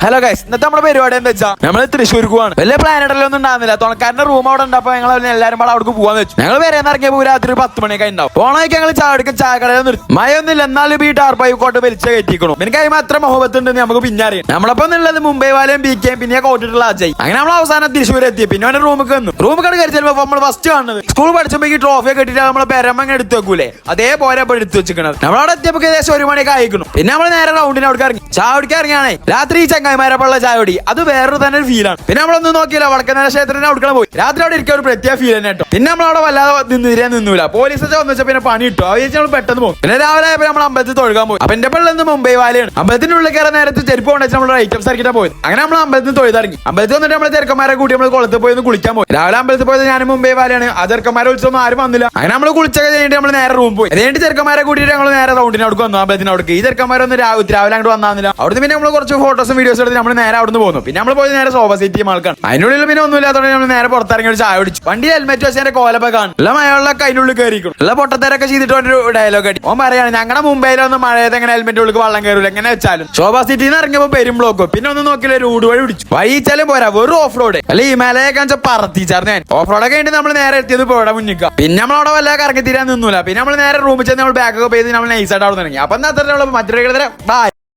Hello guys, ഇന്നത്തെ നമ്മുടെ പരിപാടി എന്താ വെച്ചാൽ നമ്മൾ തൃശ്ശൂർക്ക് പോവാണ്. വലിയ പ്ലാനറ്റൊന്നും ഉണ്ടാകുന്നില്ല. തുണക്കാരന്റെ റൂം അവിടെ ഉണ്ടപ്പോ ഞങ്ങൾ എല്ലാവരും കൂടെ അവിടെ പോകാന്ന് വെച്ചു. ഞങ്ങൾ വരെ ഇറങ്ങിയപ്പോൾ രാത്രി 10 മണിയൊക്കെ ഉണ്ടാവും. പോണേക്ക് ഞങ്ങൾ ചാടിക്കും ചായക്കടയിൽ നിർത്തി. മയൊന്നുമില്ല, എന്നാലും ഈ ടാർപ്പായി കോട്ട് വലിച്ച കയറ്റിക്കണം. എനിക്ക് അതിന് അത്ര മുഹബത്ത് ഉണ്ടെന്ന് നമുക്ക് പിന്നെ അറിയാം. നമ്മളൊപ്പം ഉള്ളത് മുംബൈ വാലയും ബി കെയും പിന്നെ കോട്ടിട്ടുള്ള അജയ്. അങ്ങനെ നമ്മൾ അവസാനം തൃശ്ശൂർ എത്തി. പിന്നെ അവന്റെ റൂമിൽ വന്നു. റൂമിൽ കണ്ട് കയറി ചിലപ്പോൾ നമ്മൾ ഫസ്റ്റ് കാണുന്നത് സ്കൂൾ പഠിച്ചപ്പോൾ ഈ ട്രോഫിയെ കെട്ടിട്ട് നമ്മളെ പെരമ്മ എടുത്ത് വെക്കൂലേ, അതേപോലെ ഇപ്പോൾ എടുത്ത് വെച്ചിരിക്കുന്നത്. നമ്മളവിടെ എത്തിയപ്പോൾ ഏകദേശം 1 മണിയൊക്കെ ആയിക്കണം. പിന്നെ നമ്മൾ നേരെ റൗണ്ടിന് അവിടെ ഇറങ്ങി. ചായ കുടിക്കാൻ ഇറങ്ങിയാണേ രാത്രി ഈ ചങ്ങായിമാരപ്പുള്ള ചായ കുടി അത് വേറൊരു തന്നെ ഒരു ഫീലാണ്. പിന്നെ നമ്മളൊന്നും നോക്കിയില്ല, വടക്കനാഥ ക്ഷേത്രത്തിന് അവിടെ പോയി. രാത്രി അവിടെ ഇരിക്കാൻ ഒരു പ്രത്യേക ഫീൽ തന്നെ കേട്ടോ. പിന്നെ നമ്മളവിടെ വല്ലാതെ നിന്നില്ല. പോലീസ് വന്നു പിന്നെ പണി കിട്ടും. അത് നമ്മൾ പെട്ടെന്ന് പോകും. പിന്നെ രാവിലെ ആയപ്പോൾ നമ്മൾ അമ്പലത്തിൽ തൊഴുകാൻ പോയി. അപ്പൊ എന്റെ പള്ളിന്ന് മുംബൈ വാലയാണ്. അമ്പലത്തിന്റെ ഉള്ളിൽ കയറാൻ നേരത്തെ ചെരുപ്പ് കൊണ്ടുവച്ച് നമ്മൾ ഐറ്റം സർക്കിട്ടാ പോയത്. അങ്ങനെ നമ്മൾ അമ്പലത്തിൽ തൊഴുതിറങ്ങി. അമ്പലത്തിൽ വന്നിട്ട് നമ്മൾ ചെറുക്കന്മാരെ കൂട്ടി നമ്മൾ കുളത്തിൽ പോയി കുളിക്കാൻ പോയി. രാവിലെ അമ്പലത്തിൽ പോയത് ഞാൻ മുംബൈ വാലയാണ്. ആ ചെറുക്കന്മാരെ വിളിച്ചൊന്നും ആരും വന്നില്ല. അങ്ങനെ നമ്മൾ കുളിച്ചൊക്കെ കഴിഞ്ഞിട്ട് നമ്മൾ നേരെ റൂം പോയി. അതുകൊണ്ട് ചെറുക്കന്മാരെ കൂട്ടിയിട്ട് ഞങ്ങൾ നേരെ റൗണ്ടിന് അവിടെ വന്നു. അമ്പലത്തിന് അവിടെ ഈ ചെറുക്കന്മാരൊന്നും രാവിലെ അങ്ങോട്ട് വന്നില്ല. അവിടുന്ന് പിന്നെ നമ്മൾ കുറച്ച് ഫോട്ടോസും വീഡിയോസും എടുത്ത് നമ്മൾ നേരെ അവിടെ പോകുന്നു. പിന്നെ നമ്മൾ പോയി നേരെ സോഫ സീറ്റ് ആൾക്കാണ്. അതിനുള്ളിൽ പിന്നെ ഒന്നും ഇല്ലാത്തതുകൊണ്ട് നമ്മൾ നേരെ പുറത്തിറങ്ങി ഒരു ചായ പിടിച്ചു. വണ്ടി ഹെൽമെറ്റ് വെച്ച് എന്റെ കോലപ്പ കാണും. എല്ലാം മഴവെള്ളമൊക്കെ അതിനുള്ളിൽ കയറിക്കും. എല്ലാ പൊട്ടത്തേരൊക്കെ ചെയ്തിട്ട് ഒരു ഡയലോഗ് അടി. ഓൻ പറയാണ് ഞങ്ങളുടെ മുംബൈയിലൊന്നും മഴയത് എങ്ങനെ ഹെൽമെറ്റ് ഉള്ളിൽ വെള്ളം കയറില്ല എങ്ങനെ വെച്ചാലും. ശോഭ സിറ്റിയിൽ നിന്ന് ഇറങ്ങിയപ്പോൾ പെരും ബ്ലോക്കും. പിന്നെ ഒന്നും നോക്കില്ല, ഒരു ഊട് വഴി പിടിച്ചു. വഴിച്ചാലും പോരാ, വെറും ഓഫ് റോഡ്. അല്ലെ ഈ മലയൊക്കെ പറത്തിച്ചാർന്ന് ഞാൻ. ഓഫ് റോഡൊക്കെ കഴിഞ്ഞിട്ട് നമ്മൾ നേരെ എത്തിയത് പോടെ മുന്നിക്ക. പിന്നെ നമ്മളവിടെ വല്ല കറങ്ങി തീരാൻ നിന്നില്ല. പിന്നെ നമ്മൾ നേരെ റൂമിൽ ചെന്ന് നമ്മൾ ബാക്കൊക്കെ പോയി നമ്മൾ നൈസായിട്ട് അവിടെ തുടങ്ങി. അപ്പൊ എന്താ മറ്റൊരു ബൈ.